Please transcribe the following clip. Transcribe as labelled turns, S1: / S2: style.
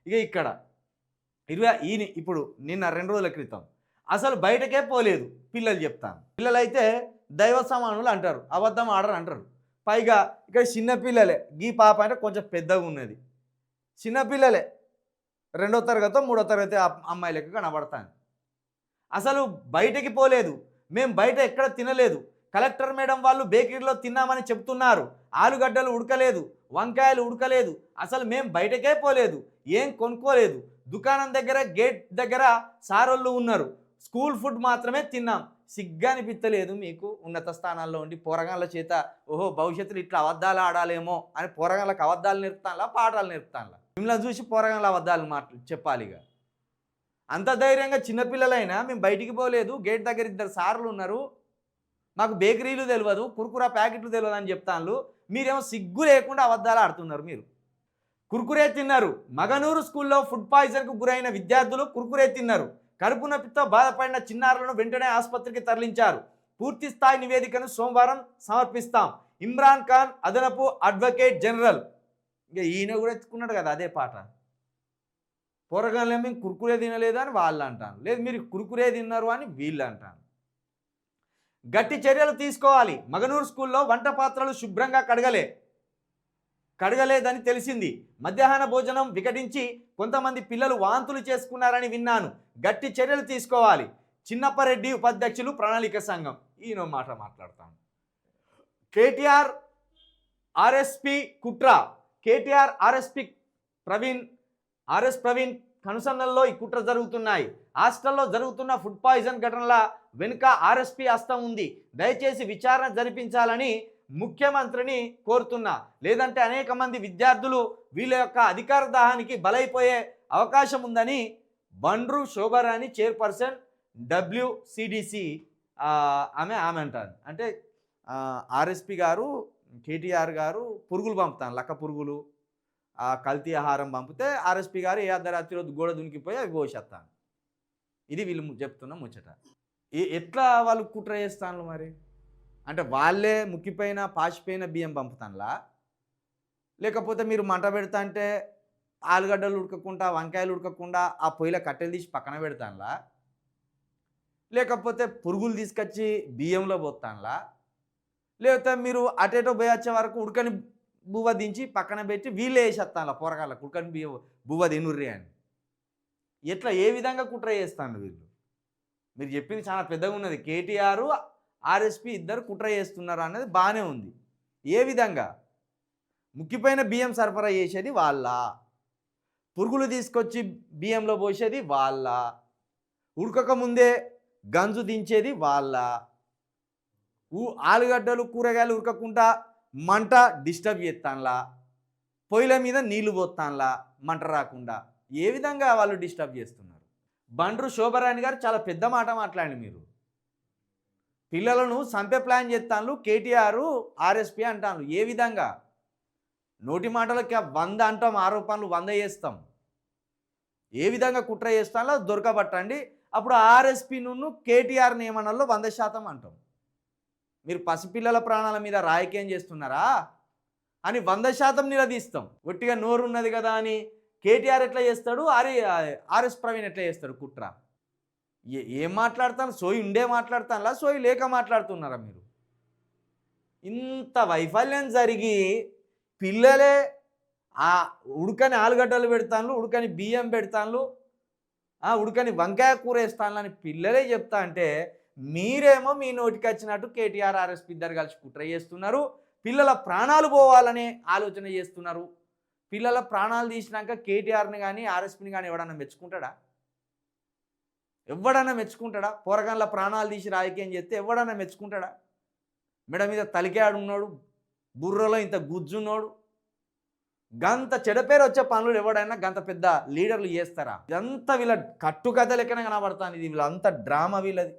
S1: ఇక ఇక్కడ ఇప్పుడు నిన్న 2 రోజుల క్రితం అసలు బయటకే పోలేదు పిల్లలు చెప్తాను. పిల్లలైతే దైవ సమానులు అంటారు, అబద్ధం ఆడరు అంటారు. పైగా ఇక్కడ చిన్నపిల్లలే, గీ పాప అంటే కొంచెం పెద్దగా ఉన్నది, చిన్నపిల్లలే 2వ తరగతో 3వ తరగతి అమ్మాయి లెక్క కనబడతాను. అసలు బయటకి పోలేదు, మేము బయట ఎక్కడ తినలేదు, కలెక్టర్ మేడం వాళ్ళు బేకరీలో తిన్నామని చెప్తున్నారు, ఆలుగడ్డలు ఉడకలేదు, వంకాయలు ఉడకలేదు, అసలు మేము బయటకే పోలేదు, ఏం కొనుక్కోలేదు, దుకాణం దగ్గర గేట్ దగ్గర సారోళ్ళు ఉన్నారు, స్కూల్ ఫుడ్ మాత్రమే తిన్నాం. సిగ్గా అనిపించలేదు మీకు? ఉన్నత స్థానాల్లో ఉండి పోరగాళ్ళ చేత ఓహో భవిష్యత్తులో ఇట్లా అబద్ధాలు ఆడాలేమో అని పోరగాళ్ళకి అబద్ధాలు నేర్పుతానులా, పాఠాలు నేర్పుతానులా? మిమ్మల్ని చూసి పోరగాళ్ళ అబద్ధాలు చెప్పాలిగా. అంత ధైర్యంగా చిన్నపిల్లలైనా మేము బయటికి పోలేదు, గేట్ దగ్గర 2 సార్లు ఉన్నారు, మాకు బేకరీలు తెలియదు, కుర్కురా ప్యాకెట్లు తెలియదు అని చెప్తాను. మీరేమో సిగ్గు లేకుండా అబద్ధాలు ఆడుతున్నారు. మీరు కుర్కురే తిన్నారు. మగనూరు స్కూల్లో ఫుడ్ పాయిజన్కు గురైన విద్యార్థులు కుర్కురే తిన్నారు. కడుపు నొప్పితో బాధపడిన చిన్నారులను వెంటనే ఆసుపత్రికి తరలించారు. పూర్తి స్థాయి నివేదికను సోమవారం సమర్పిస్తాం. ఇమ్రాన్ ఖాన్ అదనపు అడ్వకేట్ జనరల్. ఇక ఈయన కూడా ఎత్తుకున్నాడు కదా అదే పాట. పోరగాళ్ళే మేము కుర్కురే తినలేదు అని వాళ్ళు అంటాను, లేదు మీరు కుర్కురే తిన్నారు అని వీళ్ళు అంటాను. గట్టి చర్యలు తీసుకోవాలి. మగనూరు స్కూల్లో వంట పాత్రలు శుభ్రంగా కడగలేదని తెలిసింది. మధ్యాహ్న భోజనం వికటించి కొంతమంది పిల్లలు వాంతులు చేసుకున్నారని విన్నాను. గట్టి చర్యలు తీసుకోవాలి. చిన్నప్పరెడ్డి ఉపాధ్యక్షులు ప్రణాళిక సంఘం. ఈయన మాట మాట్లాడతాను. కేటీఆర్ ఆర్ఎస్పి కుట్ర. కేటీఆర్ ఆర్ఎస్ ప్రవీణ్ కనుసన్నల్లో ఈ కుట్ర జరుగుతున్నాయి. హాస్టల్లో జరుగుతున్న ఫుడ్ పాయిజన్ ఘటనల వెనుక ఆర్ఎస్పి హస్తం ఉంది. దయచేసి విచారణ జరిపించాలని ముఖ్యమంత్రిని కోరుతున్నా, లేదంటే అనేక మంది విద్యార్థులు వీళ్ళ యొక్క అధికార దాహానికి బలైపోయే అవకాశం ఉందని బండ్రు శోభారాణి చైర్పర్సన్ WCDC ఆమె అంటారు. అంటే ఆర్ఎస్పి గారు కేటీఆర్ గారు పురుగులు పంపుతాను, లక్క పురుగులు, కల్తీ ఆహారం పంపితే ఆర్ఎస్పి గారు ఏ అర్ధరాత్రి రోజు గోడ దునికిపోయి అవి కోసేస్తాను. ఇది వీళ్ళు చెప్తున్న ముచ్చట. ఎట్లా వాళ్ళు కుట్ర చేస్తాను మరి? అంటే వాళ్ళే ముక్కిపోయిన పాచిపోయిన బియ్యం పంపుతానులా, లేకపోతే మీరు మంట పెడతా అంటే ఆలుగడ్డలు ఉడకకుండా వంకాయలు ఉడకకుండా ఆ పొయ్యిలో కట్టెలు తీసి పక్కన పెడతానులా, లేకపోతే పురుగులు తీసుకొచ్చి బియ్యంలో పోతానులా, లేకపోతే మీరు అటేటో పోయి వచ్చే వరకు ఉడకని బువ్వ దించి పక్కన పెట్టి వీళ్ళే వేసేస్తానులా పోరగాళ్ళకు ఉడకని బువ్వ తినుర్రి అని. ఎట్లా ఏ విధంగా కుట్ర చేస్తాను వీళ్ళు? మీరు చెప్పింది చాలా పెద్దగా ఉన్నది. కేటీఆర్ ఆర్ఎస్పి ఇద్దరు కుట్ర చేస్తున్నారు అన్నది బాగానే ఉంది. ఏ విధంగా? ముక్కిపోయిన బియ్యం సరఫరా చేసేది వాళ్ళ, పురుగులు తీసుకొచ్చి బియ్యంలో పోసేది వాళ్ళ, ఉడకక ముందే గంజు దించేది వాళ్ళ, ఆలుగడ్డలు కూరగాయలు ఉడకకుండా మంట డిస్టర్బ్ చేస్తానులా, పొయ్యిల మీద నీళ్లు పోతానులా మంట రాకుండా. ఏ విధంగా వాళ్ళు డిస్టర్బ్ చేస్తున్నారు? బండ్రు శోభారాణి గారు చాలా పెద్ద మాట మాట్లాడి, మీరు పిల్లలను చంపే ప్లాన్ చేస్తాను కేటీఆర్ ఆర్ఎస్పి అంటాను. ఏ విధంగా? నోటి మాటలకి 100 అంటాం, ఆరోపణలు 100 చేస్తాం. ఏ విధంగా కుట్ర చేస్తానో దొరకబట్టండి. అప్పుడు ఆర్ఎస్పి నుండి కేటీఆర్ని ఏమన్నాలో 100% అంటాం. మీరు పసిపిల్లల ప్రాణాల మీద రాజకీయం చేస్తున్నారా అని 100% నిలదీస్తాం. ఒట్టిగా నోరు ఉన్నది కదా అని కేటీఆర్ ఎట్లా చేస్తాడు, ఆర్ఎస్ ప్రవీణ్ ఎట్లా చేస్తాడు కుట్ర? ఏం మాట్లాడతాను? సోయి ఉండే మాట్లాడతానులా, సోయి లేక మాట్లాడుతున్నారా మీరు? ఇంత వైఫల్యం జరిగి పిల్లలే ఉడకని ఆలుగడ్డలు పెడతాను, ఉడకని బియ్యం పెడతాను, ఉడకని వంకాయ కూర వేస్తాను అని పిల్లలే చెప్తా అంటే మీరేమో మీ నోటికి వచ్చినట్టు కేటీఆర్ ఆర్ఎస్పి ఇద్దరు కలిసి కుట్ర చేస్తున్నారు. పిల్లల ప్రాణాలు పోవాలనే ఆలోచన చేస్తున్నారు. పిల్లల ప్రాణాలు తీసినాక కేటీఆర్ని కానీ ఆర్ఎస్పిని కానీ ఎవడన్నా మెచ్చుకుంటాడా? ఎవడన్నా మెచ్చుకుంటాడా? పోరగాళ్ళ ప్రాణాలు తీసి రాజకీయం చేస్తే ఎవడన్నా మెచ్చుకుంటాడా? మెడ మీద తలికాడు ఉన్నాడు, బుర్రలో ఇంత గుజ్జున్నాడు, గంత చెడపేరు వచ్చే పనులు ఎవడైనా గంత పెద్ద లీడర్లు చేస్తారా? ఇదంతా వీళ్ళ కట్టుకథ లెక్కన కనబడతాను. ఇది వీళ్ళంతా డ్రామా వీళ్ళది.